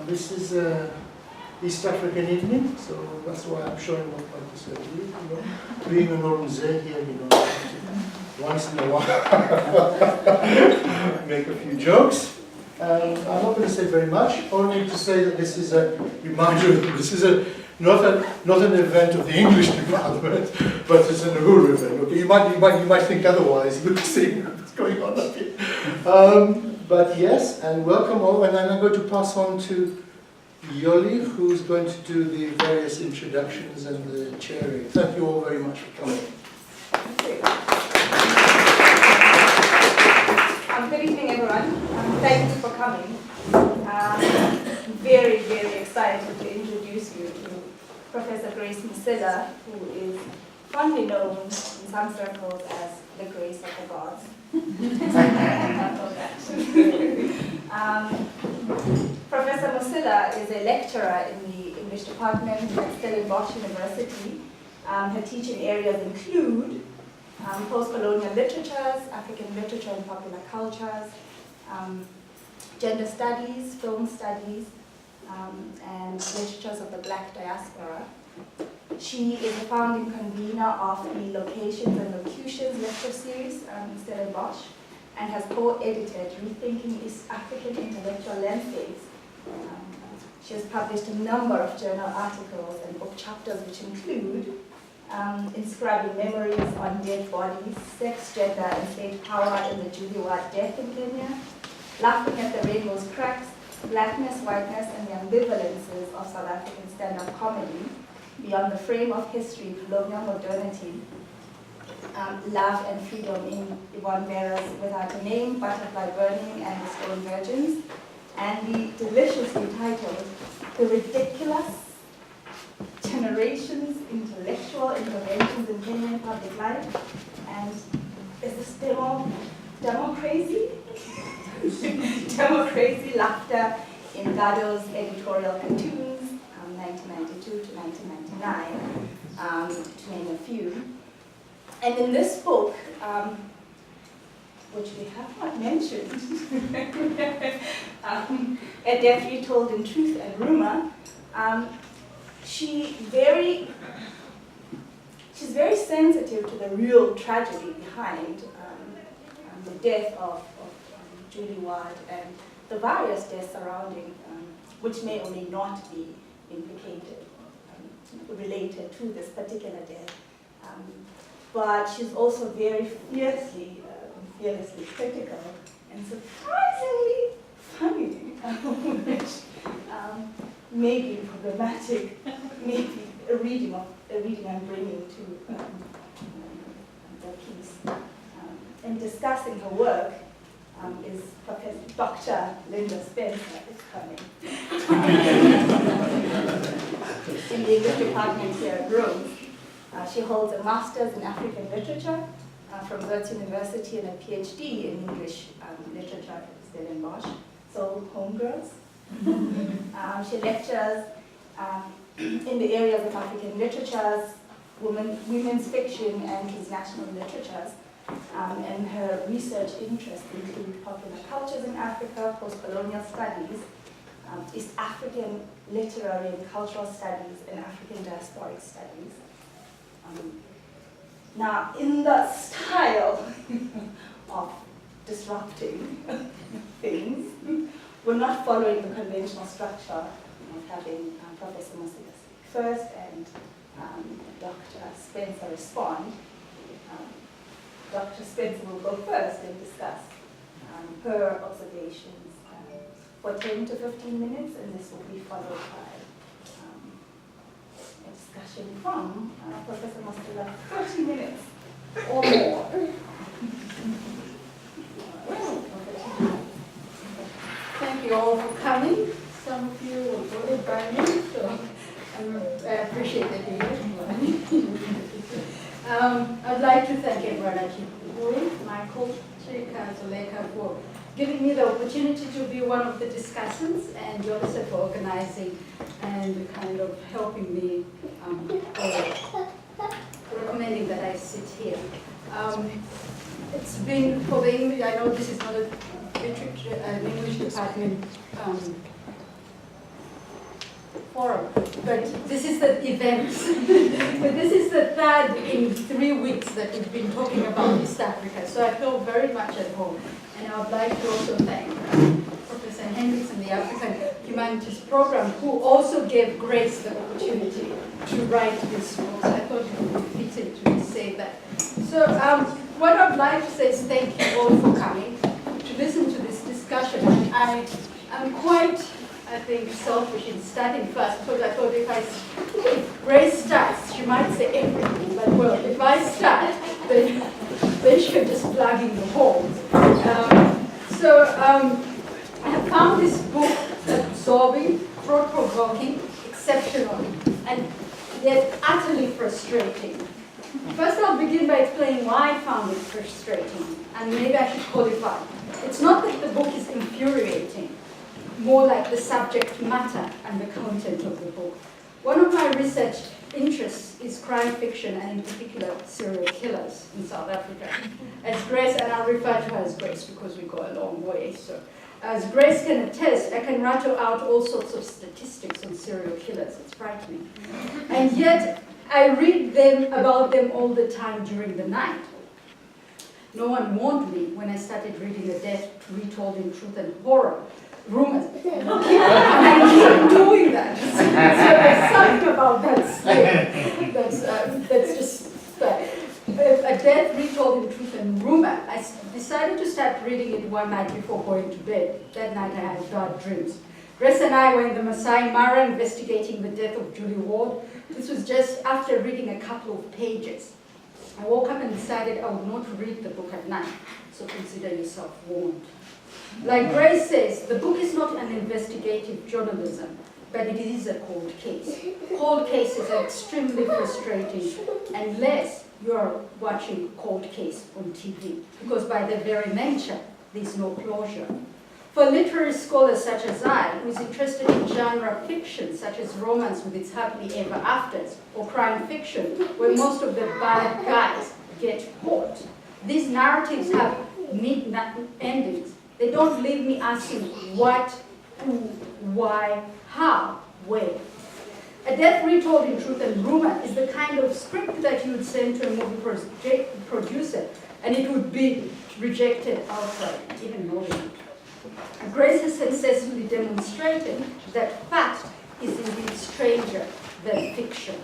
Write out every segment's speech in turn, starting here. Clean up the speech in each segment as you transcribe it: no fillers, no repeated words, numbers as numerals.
This is East African evening, so that's why I'm showing off like this. Being an Orunze here, once in a while, make a few jokes. I'm not going to say very much, only to say that this is a reminder that this is not an event of the English department, but it's an UHURU event. Okay, you might think otherwise. You see what's going on up here. But yes, and welcome all. And then I'm going to pass on to Yoli, who's going to do the various introductions and the chairing. Thank you all very much for coming. Good evening, everyone. Thank you for coming. Very, very excited to introduce you to Professor Grace Musila, who is fondly known in some circles as the Grace of the Gods. Professor Musila is a lecturer in the English department at Stellenbosch University. Her teaching areas include post-colonial literatures, African literature and popular cultures, gender studies, film studies, and literatures of the Black diaspora. She is the founding convener of the Locations and Locutions lecture series in Stellenbosch, and has co-edited Rethinking East African Intellectual Landscapes. She has published a number of journal articles and book chapters which include Inscribing Memories on Dead Bodies, Sex, Gender, and State Power in the Julie Ward Death in Kenya, Laughing at the Rainbow's Cracks, Blackness, Whiteness, and the Ambivalences of South African Stand-Up Comedy, Beyond the Frame of History, Colonial Modernity, Love and Freedom in Yvonne Mera's Without a Name, Butterfly Burning, and the Stone Virgins, and the deliciously titled The Ridiculous Generations, Intellectual Interventions in Kenyan Public Life, and is this demo crazy? Demo crazy laughter in Gado's editorial cartoons, 1992 to 1999, to name a few. And in this book, which we have not mentioned, A Death Retold in Truth and Rumour, she's very sensitive to the real tragedy behind the death of Julie Ward and the various deaths surrounding, which may or may not be implicated, related to this particular death. But she's also very fearlessly critical and surprisingly funny, which may be problematic, maybe a reading I'm bringing to the piece. In discussing her work is Professor Dr. Lynda Spencer is coming in the English department here at Rome. She holds a master's in African literature from Witwatersrand University and a PhD in English literature at Stellenbosch. So, homegirls. She lectures in the areas of African literatures, women's fiction, and transnational literatures. And her research interests include popular cultures in Africa, post-colonial studies, East African literary and cultural studies, and African diasporic studies. Now, in the style of disrupting things, we're not following the conventional structure of having Professor Musila speak first and Dr. Spencer respond. Dr. Spencer will go first and discuss her observations for 10 to 15 minutes, and this will be followed by a discussion from Professor Musila, 30 minutes or more. Thank you all for coming. Some of you were voted by me, so I appreciate that you're here. I'd like to thank everyone at UHURU, Michael, Chika, Zoleka for giving me the opportunity to be one of the discussants, and Yolisa for organizing and kind of helping me, or recommending that I sit here. It's been for the English, I know this is not a literature, an English department forum, but this is the event. But this is the third in 3 weeks that we've been talking about East Africa, so I feel very much at home. And I would like to also thank Professor Hendricks and the African Humanities Program, who also gave Grace the opportunity to write this book. So I thought it would be fitting to say that. So what I'd like to say is thank you all for coming to listen to this discussion. And I'm quite, I think, selfish in starting first, because I thought if Grace starts, she might say everything. But well, if I start, then she'll just plug in the holes. I have found this book absorbing, thought-provoking, exceptional, and yet utterly frustrating. First, I'll begin by explaining why I found it frustrating, and maybe I should qualify. It's not that the book is infuriating, more like the subject matter and the content of the book. One of my research interests is crime fiction, and in particular serial killers in South Africa. As Grace, and I'll refer to her as Grace because we go a long way, so as Grace can attest, I can rattle out all sorts of statistics on serial killers. It's frightening. And yet, I read about them all the time during the night. No one warned me when I started reading A Death Retold in Truth and Rumour. And I keep doing that. So there's something about that slip that's just A Death Retold in Truth and Rumour. I decided to start reading it one night before going to bed. That night I had dark dreams. Grace and I were in the Maasai Mara investigating the death of Julie Ward. This was just after reading a couple of pages. I woke up and decided I would not read the book at night, so consider yourself warned. Like Grace says, the book is not an investigative journalism, but it is a cold case. Cold cases are extremely frustrating unless you're watching cold case on TV, because by their very nature, there's no closure. For literary scholars such as I, who is interested in genre fiction, such as romance with its happily ever afters, or crime fiction, where most of the bad guys get caught, these narratives have neat endings. They don't leave me asking what, who, why, how, where. A Death Retold in Truth and Rumour is the kind of script that you would send to a movie producer, and it would be rejected outright, even knowing it. Grace has successfully demonstrated that fact is indeed stranger than fiction.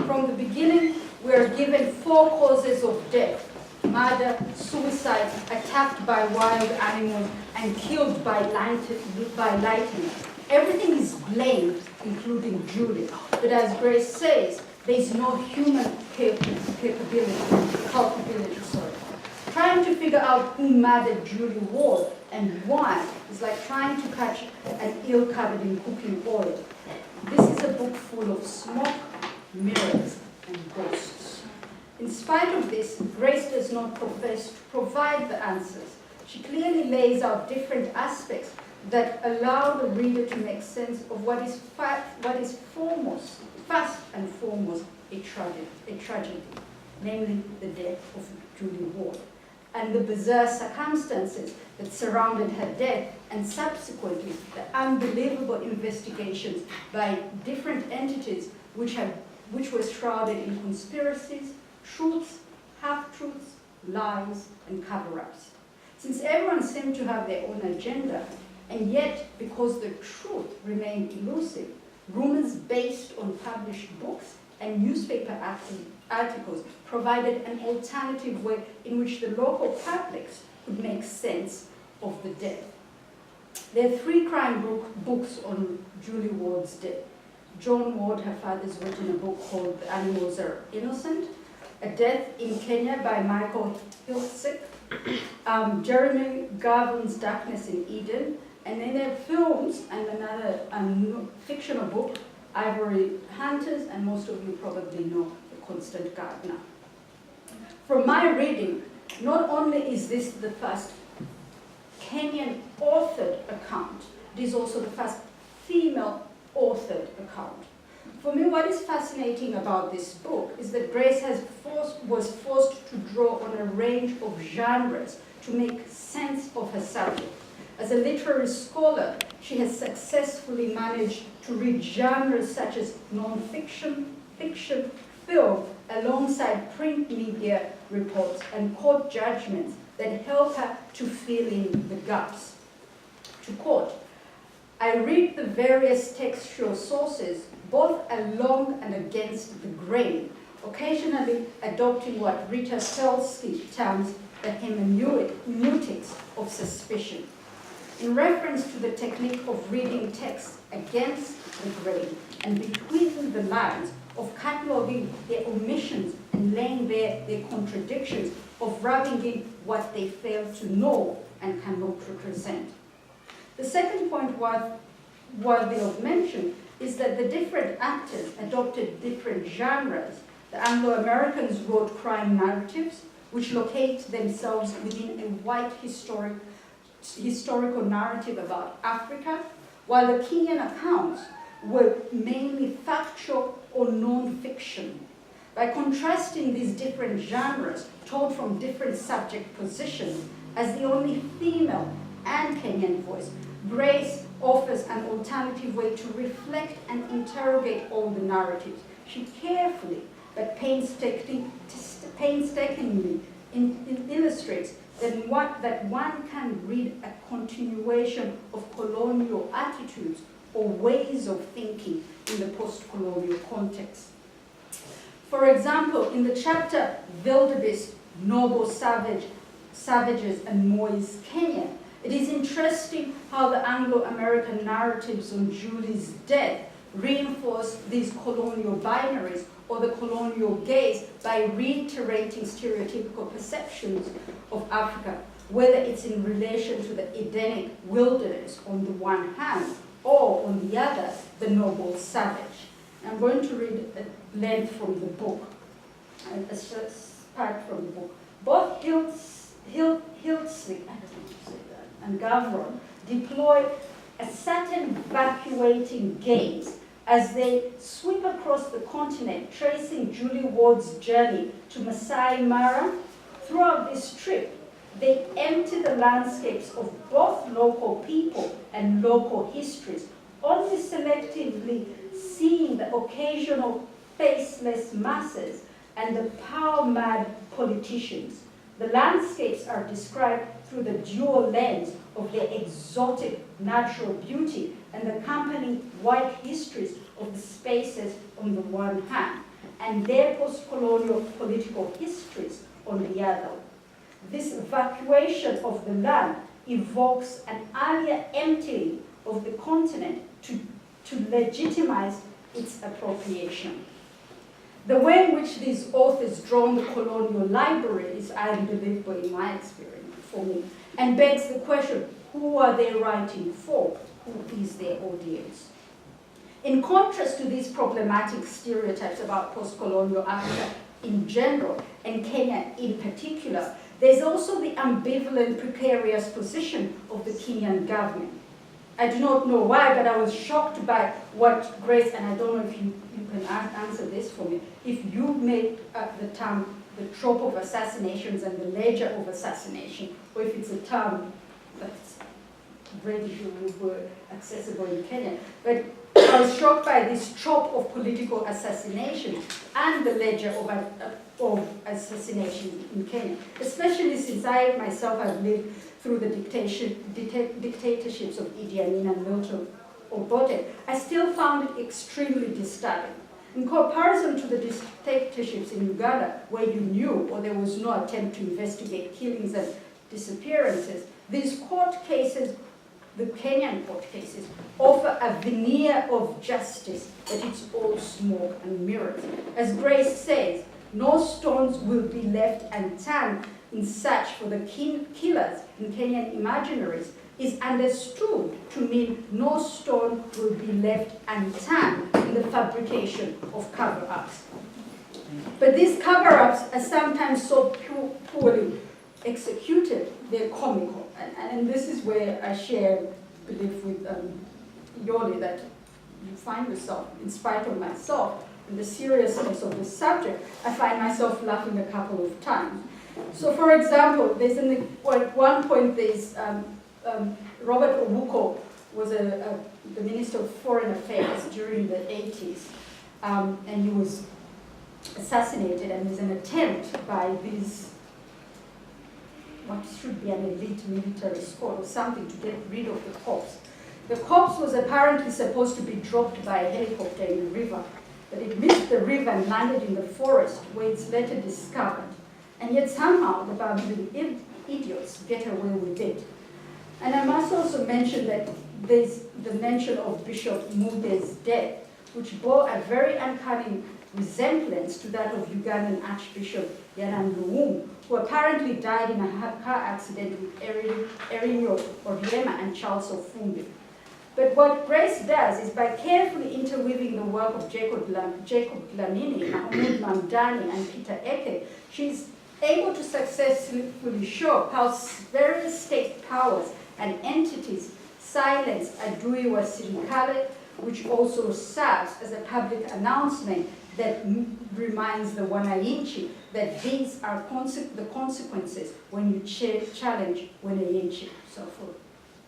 From the beginning, we are given 4 causes of death: murder, suicide, attacked by wild animals, and killed by lightning. Everything is blamed, including Julie. But as Grace says, there is no human culpability. Trying to figure out who murdered Julie Ward and why is like trying to catch an eel covered in cooking oil. This is a book full of smoke, mirrors, and ghosts. In spite of this, Grace does not profess to provide the answers. She clearly lays out different aspects that allow the reader to make sense of what is first and foremost a tragedy, namely the death of Julie Ward, and the bizarre circumstances that surrounded her death, and subsequently the unbelievable investigations by different entities which were shrouded in conspiracies, truths, half-truths, lies, and cover-ups. Since everyone seemed to have their own agenda, and yet because the truth remained elusive, rumors based on published books and newspaper articles provided an alternative way in which the local publics could make sense of the death. There are 3 crime books on Julie Ward's death. John Ward, her father's written a book called The Animals Are Innocent, A Death in Kenya by Michael Hilsick, Jeremy Garvin's Darkness in Eden, and then there are films and another fictional book, Ivory Hunters, and most of you probably know The Constant Gardener. From my reading, not only is this the first Kenyan authored account, it is also the first female authored account. For me, what is fascinating about this book is that Grace was forced to draw on a range of genres to make sense of her subject. A As a literary scholar, she has successfully managed to read genres such as non-fiction, fiction, film, alongside print media reports and court judgments that help her to fill in the gaps. To quote, "I read the various textual sources both along and against the grain, occasionally adopting what Rita Selsky terms the hermeneutics of suspicion, in reference to the technique of reading text against the grain and between the lines, of cataloguing their omissions and laying bare their contradictions, of rubbing in what they fail to know and cannot represent." The second point worthy of mention is that the different actors adopted different genres. The Anglo-Americans wrote crime narratives, which locate themselves within a white historical narrative about Africa, while the Kenyan accounts were mainly factual or non-fiction. By contrasting these different genres told from different subject positions, as the only female and Kenyan voice, Grace offers an alternative way to reflect and interrogate all the narratives. She carefully but painstakingly illustrates that one can read a continuation of colonial attitudes or ways of thinking in the post-colonial context. For example, in the chapter Wildebeest, Noble Savages and Moise Kenya, it is interesting how the Anglo-American narratives on Julie's death reinforce these colonial binaries or the colonial gaze by reiterating stereotypical perceptions of Africa, whether it's in relation to the Edenic wilderness on the one hand, or on the other, the noble savage. I'm going to read a length from the book, a part from the book. Both Hiltzik and Gavron deploy a certain evacuating gaze as they sweep across the continent, tracing Julie Ward's journey to Maasai Mara. Throughout this trip, they empty the landscapes of both local people and local histories, only selectively seeing the occasional faceless masses and the power-mad politicians. The landscapes are described through the dual lens of their exotic natural beauty and the accompanying white histories of the spaces on the one hand, and their post-colonial political histories on the other. This evacuation of the land evokes an earlier emptying of the continent to legitimize its appropriation. The way in which these authors draw on the colonial library is unbelievable in my experience, for me, and begs the question, who are they writing for? Who is their audience? In contrast to these problematic stereotypes about post-colonial Africa in general, and Kenya in particular, there's also the ambivalent, precarious position of the Kenyan government. I do not know why, but I was shocked by what Grace, and I don't know if you can answer this for me, if you made the term the trope of assassinations and the ledger of assassination, or if it's a term that's readily accessible in Kenya. But I was shocked by this trope of political assassination and the ledger of assassination in Kenya, especially since I myself have lived through the dictatorships of Idi Amin and Milton Obote. I still found it extremely disturbing. In comparison to the dictatorships in Uganda, where you knew or there was no attempt to investigate killings and disappearances, these court cases, the Kenyan court cases, offer a veneer of justice, but it's all smoke and mirrors. As Grace says, no stones will be left unturned in search for the killers in Kenyan imaginaries is understood to mean no stone will be left unturned in the fabrication of cover-ups. But these cover-ups are sometimes so poorly executed, they're comical. And this is where I share belief with Yoli that you find yourself, in spite of myself, and the seriousness of the subject, I find myself laughing a couple of times. So for example, there's at one point there's Robert Obuko was the Minister of Foreign Affairs during the 80s, and he was assassinated, and there's an attempt by these, what should be an elite military squad or something, to get rid of the corpse. The corpse was apparently supposed to be dropped by a helicopter in the river, but it missed the river and landed in the forest, where it's later discovered. And yet somehow the Barbadian idiots get away with it. And I must also mention that there's the mention of Bishop Mude's death, which bore a very uncanny resemblance to that of Ugandan Archbishop Yanan Luwum, who apparently died in a car accident with Erinyo Odiema and Charles Ofumbi. But what Grace does is, by carefully interweaving the work of Jacob Dlamini, Mahmoud Mamdani, and Peter Eke, she's able to successfully show how various state powers and entities silence Adui wa Serikali, which also serves as a public announcement that reminds the Wananchi that these are the consequences when you challenge Wananchi. So for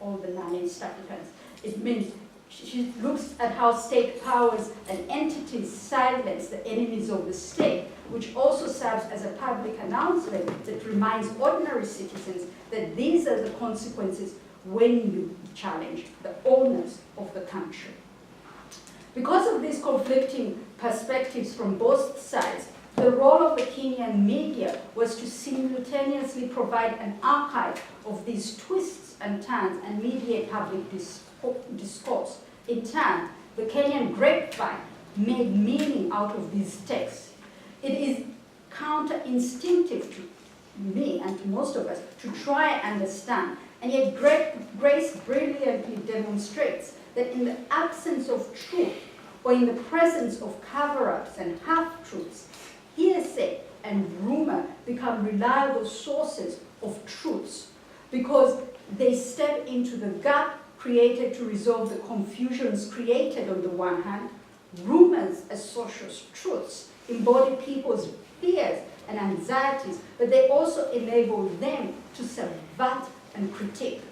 all the non-East Africans, it means she looks at how state powers and entities silence the enemies of the state, which also serves as a public announcement that reminds ordinary citizens that these are the consequences when you challenge the owners of the country. Because of these conflicting perspectives from both sides, the role of the Kenyan media was to simultaneously provide an archive of these twists and turns and mediate public discourse. In turn, the Kenyan grapevine made meaning out of these texts. It is counter-instinctive to me and to most of us to try and understand, and yet Grace brilliantly demonstrates that in the absence of truth, or in the presence of cover-ups and half-truths, hearsay and rumor become reliable sources of truths, because they step into the gap created to resolve the confusions created on the one hand. Rumors as social truths embody people's fears and anxieties, but they also enable them to subvert and critique.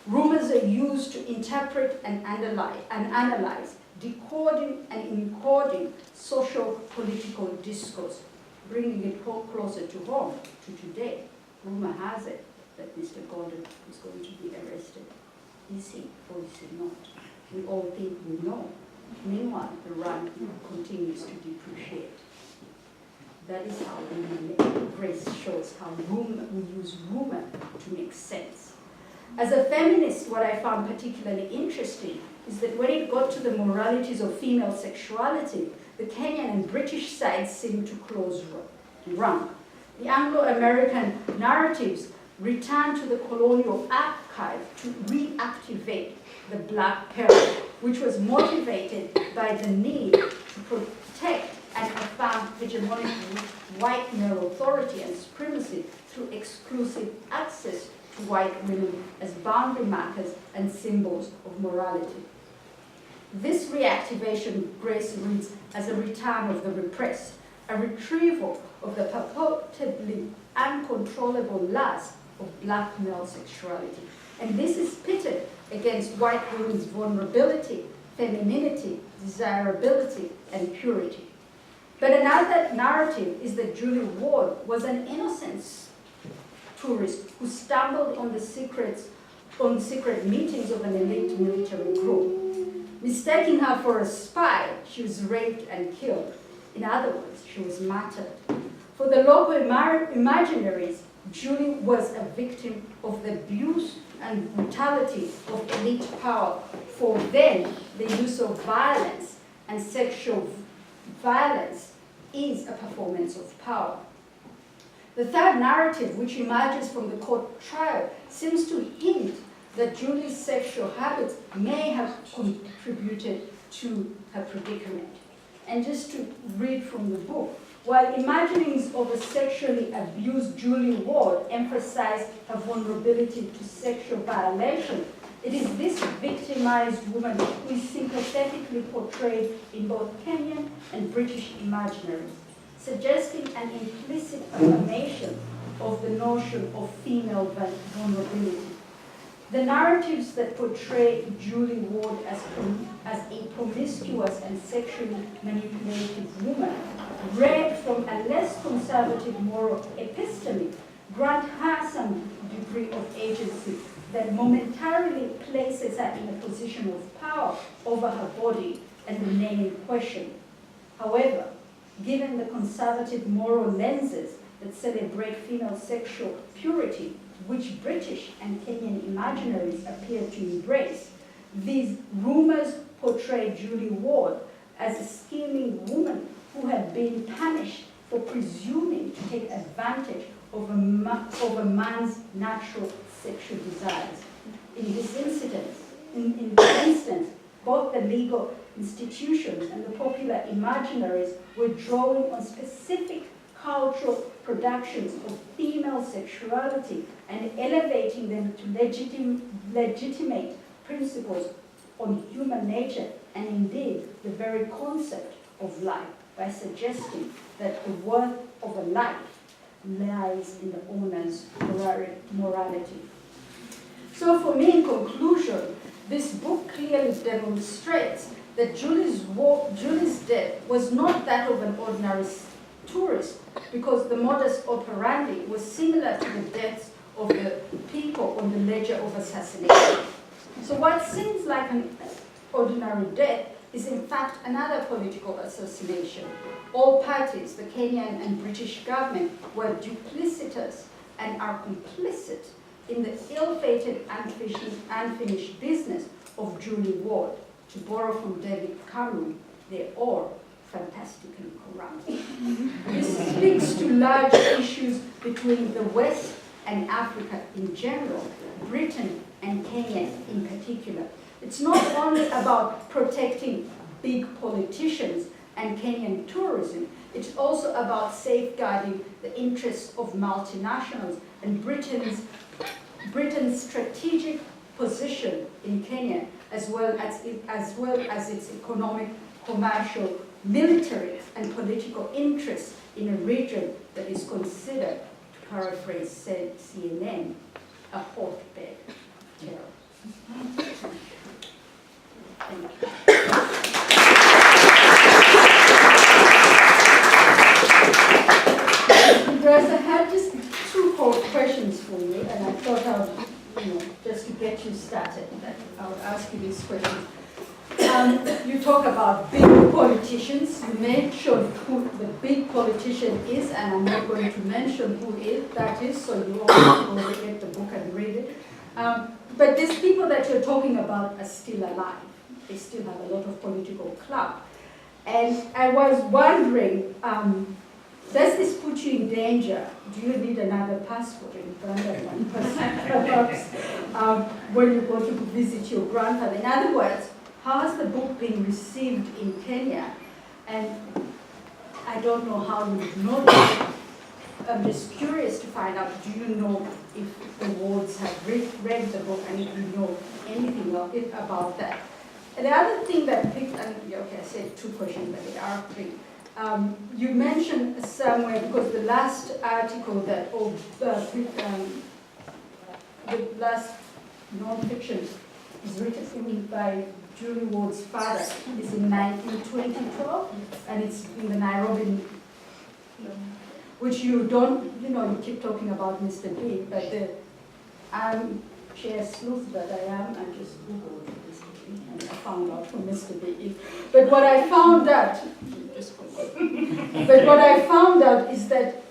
Rumors are used to interpret and analyze, decoding and encoding social political discourse, bringing it closer to home, to today. Rumor has it that Mr. Gordon is going to be arrested. Is he or is he not? We all think we know. Meanwhile, the rand continues to depreciate. That is how Grace shows how we use rumor to make sense. As a feminist, what I found particularly interesting is that when it got to the moralities of female sexuality, the Kenyan and British sides seemed to close rank. The Anglo-American narratives returned to the colonial archive to reactivate the black parent, which was motivated by the need to protect and affirm hegemonic white male authority and supremacy through exclusive access to white women as boundary markers and symbols of morality. This reactivation, Grace reads as a return of the repressed, a retrieval of the purportedly uncontrollable lust of black male sexuality. And this is pitted against white women's vulnerability, femininity, desirability, and purity. But another narrative is that Julie Ward was an innocent tourist who stumbled on secret meetings of an elite military group. Mistaking her for a spy, she was raped and killed. In other words, she was martyred. For the local imaginaries, Julie was a victim of the abuse and brutality of elite power. For them, the use of violence and sexual violence is a performance of power. The third narrative, which emerges from the court trial, seems to hint that Julie's sexual habits may have contributed to her predicament. And just to read from the book, while imaginings of a sexually abused Julie Ward emphasize her vulnerability to sexual violation, it is this victimized woman who is sympathetically portrayed in both Kenyan and British imaginaries, suggesting an implicit affirmation of the notion of female vulnerability. The narratives that portray Julie Ward as a promiscuous and sexually manipulative woman, read from a less conservative moral episteme, grant her some degree of agency that momentarily places her in a position of power over her body and the name in question. However, given the conservative moral lenses that celebrate female sexual purity, which British and Kenyan imaginaries appear to embrace, these rumors portray Julie Ward as a scheming woman who had been punished for presuming to take advantage of a man's natural sexual desires. In this instance, both the legal institutions and the popular imaginaries were drawing on specific cultural productions of female sexuality and elevating them to legitimate principles on human nature and indeed the very concept of life, by suggesting that the worth of a life lies in the owner's morality. So for me, in conclusion, this book clearly demonstrates that Julie's death was not that of an ordinary tourist, because the modus operandi was similar to the deaths of the people on the ledger of assassination. So what seems like an ordinary death is in fact another political assassination. All parties, the Kenyan and British government, were duplicitous and are complicit in the ill-fated, unfinished business of Julie Ward. To borrow from David Cameron, they're all fantastically corrupt. This speaks to large issues between the West and Africa in general, Britain and Kenya in particular. It's not only about protecting big politicians and Kenyan tourism, it's also about safeguarding the interests of multinationals and Britain's strategic position in Kenya, as well as its economic, commercial, military, and political interests in a region that is considered, to paraphrase CNN, a hotbed of terror. Thank you. I had just two questions for you, and I thought I would, just to get you started, that I would ask you these questions. You talk about big politicians. You mentioned who the big politician is, and I'm not going to mention who that is, so you all will get the book and read it. But these people that you're talking about are still alive. They still have a lot of political clout. And I was wondering, does this put you in danger? Do you need another passport in Uganda, perhaps, when you go to visit your grandfather? In other words, how has the book been received in Kenya? And I don't know how you would know that. I'm just curious to find out, do you know if the Wards have read the book and if you know anything about that? And the other thing that picked, okay, I said two questions, but there are three. You mentioned somewhere, because the last article that, the last non-fiction is written by Julie Ward's father, is in 2012, and it's in the Nairobi, which you don't, you keep talking about Mr. B, but the armchair sleuth that I am, I just Googled Mr. B, and I found out who Mr. B is. But what I found out, but what I found out is that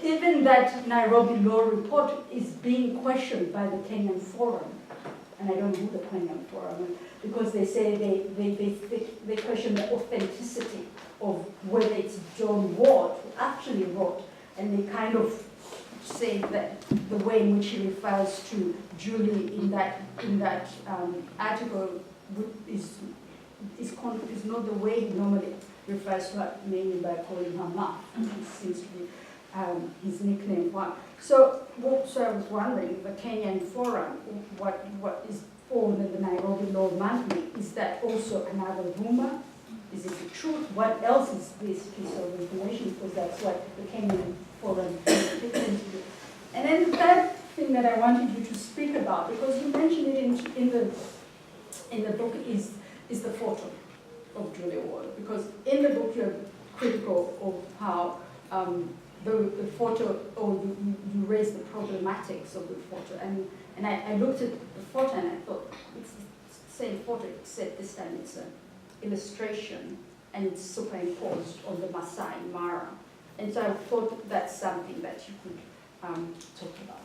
even that Nairobi law report is being questioned by the Kenyan Forum. And I don't know who the Kenyan Forum is, because they say they question the authenticity of whether it's John Ward who actually wrote, and they kind of say that the way in which he refers to Julie in that article is not the way he normally refers to her, mainly by calling her Ma. It seems to be his nickname. So I was wondering, the Kenyan Forum, what is called the Nairobi Law Monthly, is that also another rumor? Is it the truth? What else is this piece of information? Because that's what the Kenyan Forum fits into. And then the third thing that I wanted you to speak about, because you mentioned it in the book, is the photo of Julia Ward. Because in the book you're critical of how the photo, or you raise the problematics of the photo. And I looked at the photo and I thought, it's the same photo, except this time it's an illustration and it's superimposed on the Maasai Mara. And so I thought that's something that you could talk about.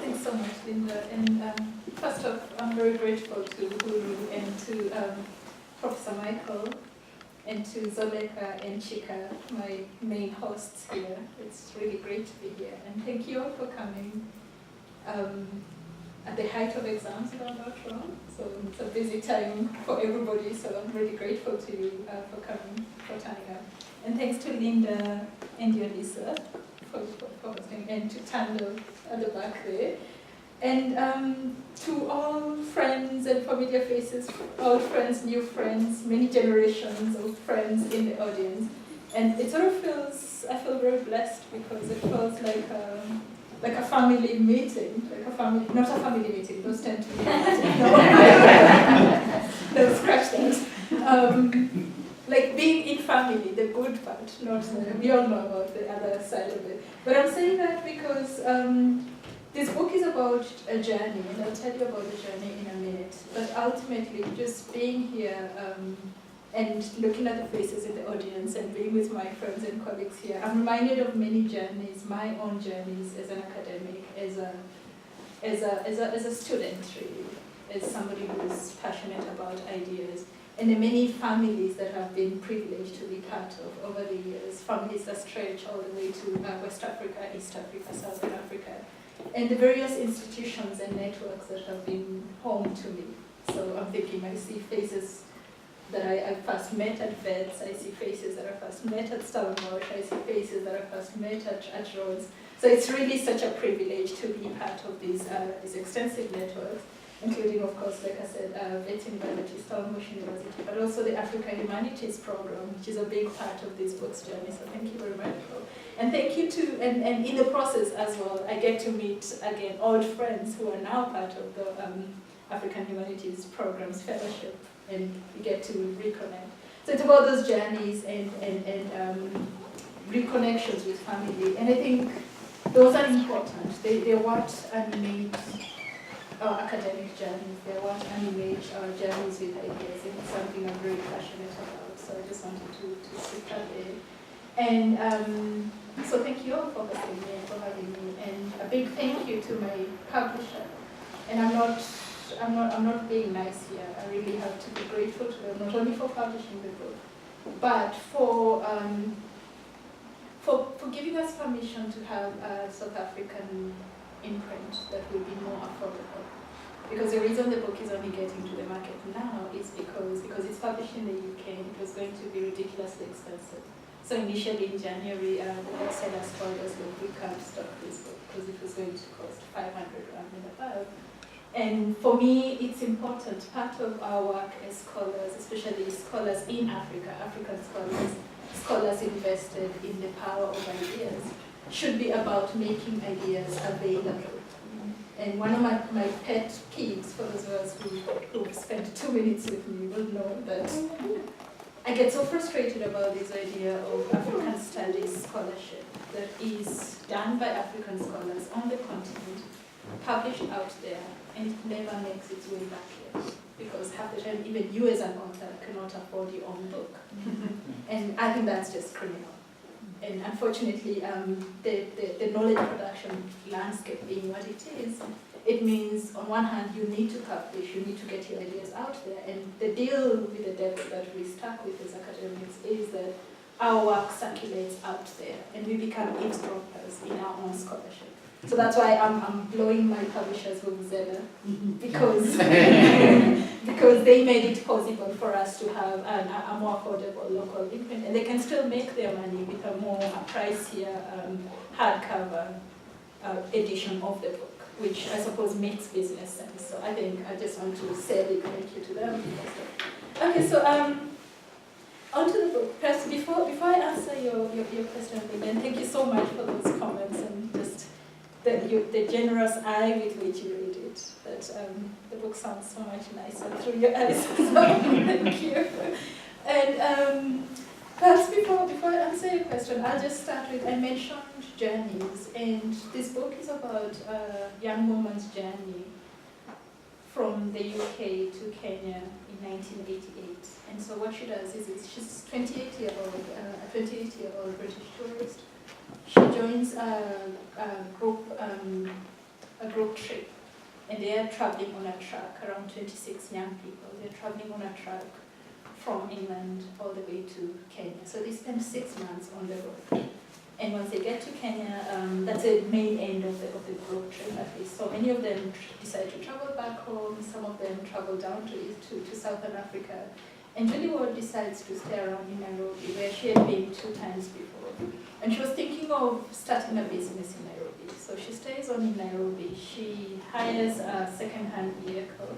Thanks so much, Lynda. And first off, I'm very grateful to UHURU and to Professor Michael and to Zoleka and Chika, my main hosts here. It's really great to be here. And thank you all for coming at the height of exams, if I'm not wrong. So it's a busy time for everybody, so I'm really grateful to you for coming, for turning up. And thanks to Lynda and Yolisa for hosting, and to Tando at the back there. And to all friends and familiar faces, old friends, new friends, many generations of friends in the audience. And it sort of feels, I feel very blessed because it feels like a family meeting, not a family meeting, those tend to be no, scratch that. Like being in family, the good part, not we all know about the other side of it. But I'm saying that because this book is about a journey, and I'll tell you about the journey in a minute. But ultimately, just being here and looking at the faces in the audience and being with my friends and colleagues here, I'm reminded of many journeys, my own journeys as an academic, as a student, really, as somebody who is passionate about ideas, and the many families that I've been privileged to be part of over the years, families that stretch all the way to West Africa, East Africa, Southern Africa, and the various institutions and networks that have been home to me. So I'm thinking, I see faces that I first met at VETS, I see faces that I first met at Stellenbosch, I see faces that I first met at Rhodes. So it's really such a privilege to be part of these extensive networks, including, of course, like I said, VETS University, Stellenbosch University, but also the Africa Humanities Program, which is a big part of this book's journey. So thank you very much. And thank you to, and in the process as well, I get to meet, again, old friends who are now part of the African Humanities Program's fellowship, and we get to reconnect. So it's about those journeys and reconnections with family. And I think those are important. They're what animate our academic journeys. They're what animate our journeys with ideas. And it's something I'm very passionate about. So I just wanted to stick that there. And so thank you all for hosting me and for having me. And a big thank you to my publisher. And I'm not being nice here. I really have to be grateful to them, not only for publishing the book, but for giving us permission to have a South African imprint that will be more affordable. Because the reason the book is only getting to the market now is because it's published in the UK and it was going to be ridiculously expensive. So initially in January, the booksellers told us, look, we can't stock this book because it was going to cost 500 rand and above. And for me, it's important. Part of our work as scholars, especially scholars in Africa, African scholars invested in the power of ideas, should be about making ideas available. And one of my pet peeves, for those of us who've spent 2 minutes with me, will know that I get so frustrated about this idea of African studies scholarship that is done by African scholars on the continent, published out there, and it never makes its way back here. Because half the time, even you as an author cannot afford your own book. And I think that's just criminal. And unfortunately, the knowledge production landscape being what it is, it means on one hand you need to publish, you need to get your ideas out there, and the deal with the devil that we stuck with as academics is that our work circulates out there, and we become eavesdroppers in our own scholarship. So that's why I'm blowing my publishers with Zella, because they made it possible for us to have a more affordable local imprint, and they can still make their money with a more pricier hardcover edition of the book, which I suppose makes business sense. So I think I just want to say a big thank you to them. Okay, so onto the book. Perhaps before I answer your question, and thank you so much for those comments and just the generous eye with which you read it. That the book sounds so much nicer through your eyes. So thank you. And perhaps before I answer your question, I'll just start with, I mentioned journeys, and this book is about a young woman's journey from the UK to Kenya in 1988. And so what she does is she's a 28-year-old British tourist. She joins a group trip, and they are traveling on a truck, around 26 young people. They're traveling on a truck from England all the way to Kenya. So they spend 6 months on the road. And once they get to Kenya, that's the main end of the group trip at least. So many of them decide to travel back home, some of them travel down to Southern Africa. And Julie Ward decides to stay around in Nairobi, where she had been 2 times before. And she was thinking of starting a business in Nairobi. So she stays on in Nairobi. She hires a second-hand vehicle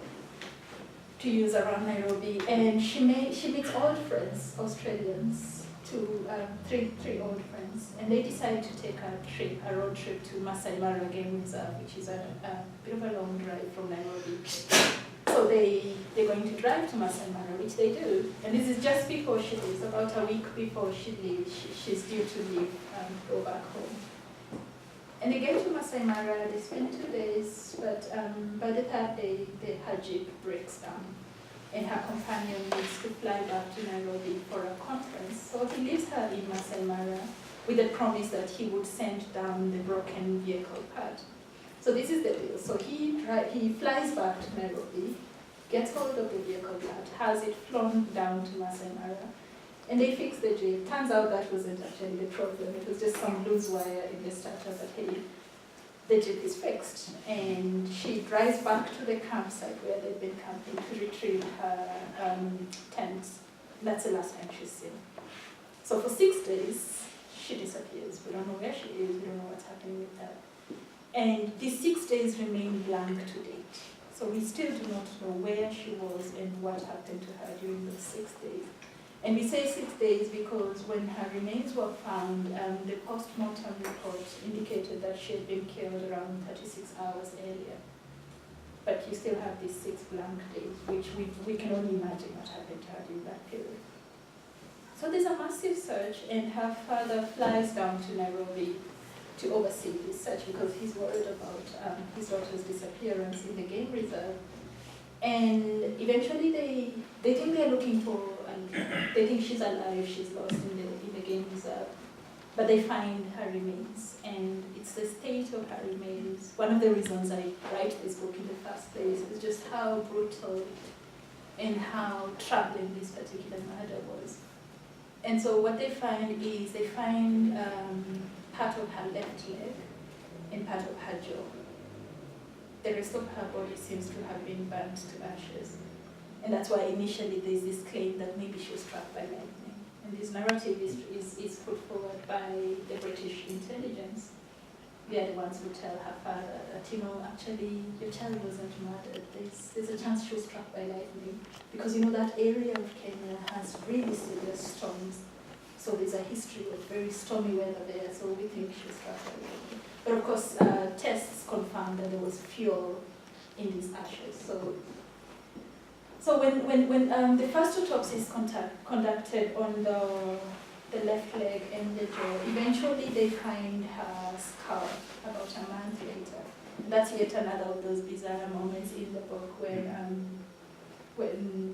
to use around Nairobi. And she meets old friends, Australians, three old friends. And they decide to take a road trip to Maasai Mara Game Reserve, which is a bit of a long drive from Nairobi. So they're going to drive to Maasai Mara, which they do. And this is just before she leaves, about a week before she leaves. She's due to leave, go back home. And they get to Maasai Mara, they spend 2 days, but by the third day, her jeep breaks down. And her companion needs to fly back to Nairobi for a conference. So he leaves her in Maasai Mara with the promise that he would send down the broken vehicle part. So this is the deal. So he flies back to Nairobi, gets hold of the vehicle part, has it flown down to Maasai Mara, and they fix the jeep. Turns out that wasn't actually the problem. It was just some loose wire in the starter, but hey, the jeep is fixed. And she drives back to the campsite where they've been camping to retrieve her tents. That's the last time she's seen. So for 6 days, she disappears. We don't know where she is, we don't know what's happening with her. And these 6 days remain blank to date. So we still do not know where she was and what happened to her during those 6 days. And we say 6 days because when her remains were found, the post-mortem report indicated that she had been killed around 36 hours earlier. But you still have these 6 blank days, which we can only imagine what happened to her during that period. So there's a massive search, and her father flies down to Nairobi to oversee this search because he's worried about his daughter's disappearance in the game reserve. And eventually they think they're looking for, and they think she's alive, she's lost in the game reserve. But they find her remains, and it's the state of her remains. One of the reasons I write this book in the first place is just how brutal and how troubling this particular murder was. And so what they find is part of her left leg and part of her jaw. The rest of her body seems to have been burnt to ashes. And that's why initially there's this claim that maybe she was struck by lightning. And this narrative is put forward by the British intelligence. We are the ones who tell her father that, actually your child wasn't murdered. There's a chance she was struck by lightning. Because that area of Kenya has really serious storms. So there's a history of very stormy weather there, so we think she was struck by lightning. But of course, tests confirmed that there was fuel in these ashes. So when the first autopsy is conducted on the left leg and the jaw, eventually they find her skull about a month later. And that's yet another of those bizarre moments in the book when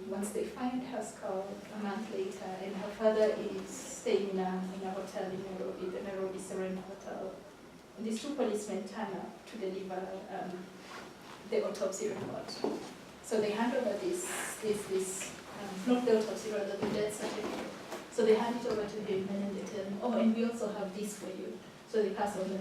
once they find her skull a month later, and her father is staying in a hotel in Nairobi, the Nairobi Serena Hotel. And these 2 policemen turn up to deliver the autopsy report. So they hand over this not the autopsy, rather the death certificate. So they hand it over to him, and then they tell him, and we also have this for you. So they pass on the